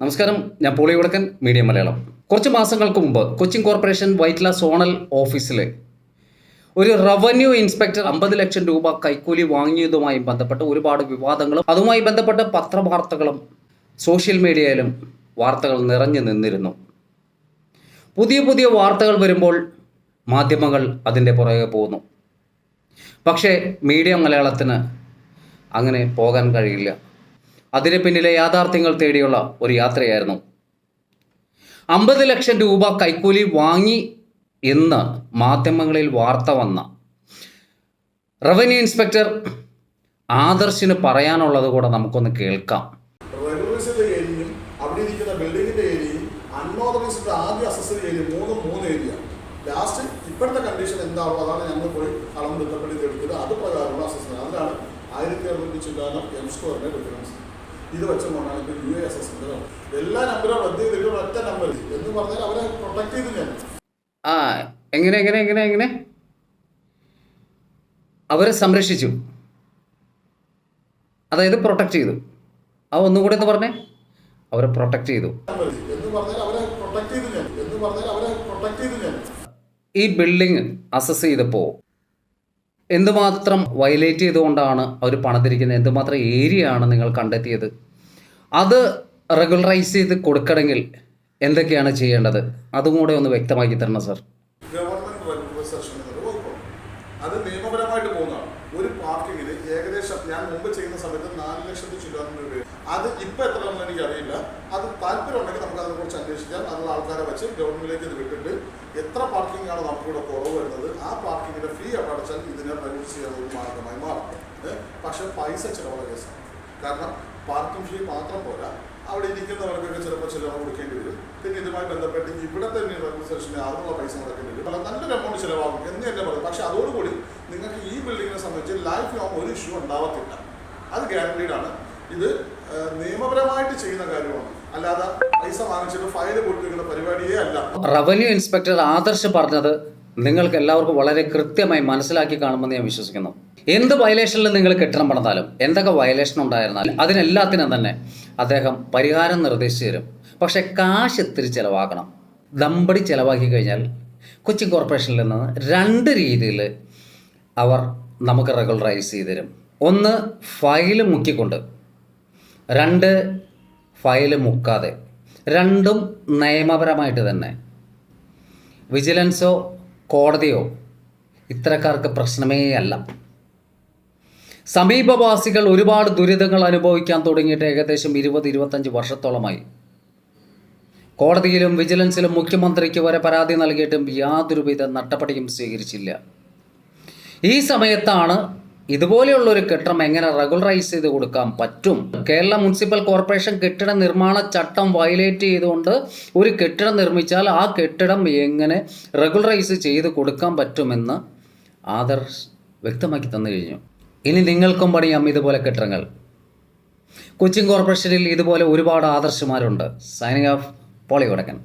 നമസ്കാരം, ഞാൻ poly ഉടക്കൻ, media Malayalam. കുറച്ച് മാസങ്ങൾക്ക് മുമ്പ് കൊച്ചിൻ കോർപ്പറേഷൻ വൈറ്റ്ല സോണൽ ഓഫീസിലെ ഒരു റവന്യൂ ഇൻസ്പെക്ടർ 50 ലക്ഷം രൂപ കൈക്കൂലി വാങ്ങിയതുമായി ബന്ധപ്പെട്ട് ഒരുപാട് വിവാദങ്ങളും അതുമായി ബന്ധപ്പെട്ട പത്രവാർത്തകളും സോഷ്യൽ മീഡിയയിലും വാർത്തകൾ നിറഞ്ഞു നിന്നിരുന്നു. പുതിയ വാർത്തകൾ വരുമ്പോൾ മാധ്യമങ്ങൾ അതിൻ്റെ പുറകെ പോകുന്നു. പക്ഷേ മീഡിയ മലയാളത്തിന് അങ്ങനെ പോകാൻ കഴിയില്ല. അതിന് പിന്നിലെ യാഥാർത്ഥ്യങ്ങൾ തേടിയുള്ള ഒരു യാത്രയായിരുന്നു. 50 ലക്ഷം രൂപ കൈക്കൂലി വാങ്ങി എന്ന് മാധ്യമങ്ങളിൽ വാർത്ത വന്ന റവന്യൂ ഇൻസ്പെക്ടർ ആദർശിന് പറയാനുള്ളത് കൂടെ നമുക്കൊന്ന് കേൾക്കാം. അവിടെ ഇരിക്കുന്ന ബിൽഡിങ്ങിന്റെ ഏരിയയും അൺഓതറൈസ്ഡ് ആദ്യ അസസറി ഏരിയ മൂന്ന് ഏരിയ ലാസ്റ്റ് ഇപ്പോഴത്തെ കണ്ടീഷൻ എന്താണോ അതാണ് ഞങ്ങൾ പോയി അളവ് ബന്ധപ്പെട്ട് എടുത്തത്. അത് പ്രകാരമുള്ള അസസറി അതിലാണ് 1600 ചില്ലാനം M² ഡിഫറൻസ്. ഇത് വെച്ചുകൊണ്ടാണ് ഇപ്പോൾ UASS എല്ലാ നമ്പരും റദ്ദ് ചെയ്തിട്ട് ഒറ്റ നമ്പർ എന്ന് പറഞ്ഞാൽ അവരെ പ്രൊട്ടക്ട് ചെയ്ത് ഞാൻ എങ്ങനെ അവരെ സംരക്ഷിച്ചു, അതായത് പ്രൊട്ടക്ട് ചെയ്തു. ഒന്നും കൂടെ എന്ന് പറഞ്ഞേ, അവരെ പ്രൊട്ടക്ട് ചെയ്തു എന്ന് പറഞ്ഞാൽ അവരെ പ്രൊട്ടക്ട് ചെയ്ത് ഞാൻ ഈ ബിൽഡിംഗ് അസസ് ചെയ്തപ്പോൾ എന്തുമാത്രം വയലേറ്റ് ചെയ്തുകൊണ്ടാണ് അവർ പണിതിരിക്കുന്നത്, എന്തുമാത്രം ഏരിയ ആണ് നിങ്ങൾ കണ്ടെത്തിയത്, അത് റെഗുലറൈസ് ചെയ്ത് കൊടുക്കണമെങ്കിൽ എന്തൊക്കെയാണ് ചെയ്യേണ്ടത്, അതും കൂടെ ഒന്ന് വ്യക്തമാക്കി തരണം സർ. അത് നിയമപരമായിട്ട് പോകുന്നതാണ്. ഒരു പാർക്കിങ്ങിന് ഏകദേശം ഞാൻ മുമ്പ് ചെയ്യുന്ന സമയത്ത് 4 ലക്ഷത്തി ചില്ലാനം രൂപ. അത് ഇപ്പം എത്രയാണെന്ന് എനിക്കറിയില്ല. അത് താല്പര്യം ഉണ്ടെങ്കിൽ നമുക്ക് അതിനെക്കുറിച്ച് അന്വേഷിക്കാം. അതിനുള്ള ആൾക്കാരെ വെച്ച് ഗവൺമെന്റിലേക്ക് ഇത് വിട്ടിട്ട് എത്ര പാർക്കിംഗ് ആണ് നമുക്കിവിടെ കുറവ് വരുന്നത്, ആ പാർക്കിങ്ങിന്റെ ഫീ അടച്ചാൽ ഇതിനെ റെഡ്യൂസ് ചെയ്യാൻ ഒരു മാർഗമായി മാറും. പക്ഷെ പൈസ ചിലവുള്ള കേസാണ്. കാരണം പാർക്കിംഗ് ഫീ മാത്രം പോരാ, അവിടെ ഇരിക്കുന്നവർക്കൊക്കെ ചിലപ്പോൾ ചിലവ് കൊടുക്കേണ്ടി വരും. പിന്നെ ഇതുമായി ബന്ധപ്പെട്ട് ഇവിടെ തന്നെ റെഗുലേഷന് അതിനുള്ള പൈസ മുടക്കേണ്ടി വരും. അല്ല, നല്ലൊരു എമൗണ്ട് ചിലവാകും എന്ന് തന്നെ പറയും. പക്ഷെ അതോടുകൂടി നിങ്ങൾക്ക് ഈ ബിൽഡിങ്ങിനെ സംബന്ധിച്ച് ലൈഫ് ലോങ് ഒരു ഇഷ്യൂ ഉണ്ടാവത്തില്ല. അത് ഗ്യാരണ്ടീഡ് ആണ്. ഇത് നിയമപരമായിട്ട് ചെയ്യുന്ന കാര്യമാണ്, അല്ലാതെ പൈസ വാങ്ങിച്ചിട്ട് ഫയൽ കൊടുത്തിരിക്കുന്ന പരിപാടിയേ അല്ല. റവന്യൂ ഇൻസ്പെക്ടർ ആദർശ് പറഞ്ഞത് നിങ്ങൾക്ക് എല്ലാവർക്കും വളരെ കൃത്യമായി മനസ്സിലാക്കി കാണുമെന്ന് ഞാൻ വിശ്വസിക്കുന്നു. എന്ത് വയലേഷനിൽ നിങ്ങൾ കെട്ടിടം പണിതാലും, എന്തൊക്കെ വയലേഷൻ ഉണ്ടായിരുന്നാലും അതിനെല്ലാത്തിനും തന്നെ അദ്ദേഹം പരിഹാരം നിർദ്ദേശിച്ചു തരും. പക്ഷേ കാശ് ഇത്തിരി ചിലവാക്കണം. ദമ്പടി ചിലവാക്കി കഴിഞ്ഞാൽ കൊച്ചിൻ കോർപ്പറേഷനിൽ നിന്ന് 2 രീതിയിൽ അവർ നമുക്ക് റെഗുലറൈസ് ചെയ്ത് തരും. 1, ഫയൽ മുക്കിക്കൊണ്ട്; 2, ഫയൽ മുക്കാതെ. രണ്ടും നിയമപരമായിട്ട് തന്നെ. വിജിലൻസോ കോടതിയോ ഇത്തരക്കാർക്ക് പ്രശ്നമേ അല്ല. സമീപവാസികൾ ഒരുപാട് ദുരിതങ്ങൾ അനുഭവിക്കാൻ തുടങ്ങിയിട്ട് ഏകദേശം 20-25 വർഷത്തോളമായി. കോടതിയിലും വിജിലൻസിലും മുഖ്യമന്ത്രിക്ക് വരെ പരാതി നൽകിയിട്ടും യാതൊരുവിധ നടപടിയും സ്വീകരിച്ചില്ല. ഈ സമയത്താണ് ഇതുപോലെയുള്ളൊരു കെട്ടിടം എങ്ങനെ റെഗുലറൈസ് ചെയ്ത് കൊടുക്കാൻ പറ്റും, കേരള മുനിസിപ്പൽ കോർപ്പറേഷൻ കെട്ടിട നിർമ്മാണ ചട്ടം വയലേറ്റ് ചെയ്തുകൊണ്ട് ഒരു കെട്ടിടം നിർമ്മിച്ചാൽ ആ കെട്ടിടം എങ്ങനെ റെഗുലറൈസ് ചെയ്ത് കൊടുക്കാൻ പറ്റുമെന്ന് ആദർശ് വ്യക്തമാക്കി തന്നു കഴിഞ്ഞു. ഇനി നിങ്ങൾക്കും പണിയാം ഇതുപോലെ കെട്ടിടങ്ങൾ. കൊച്ചിൻ കോർപ്പറേഷനിൽ ഇതുപോലെ ഒരുപാട് ആദർശമാരുണ്ട്. Signing off, Poly ഉടക്കൻ.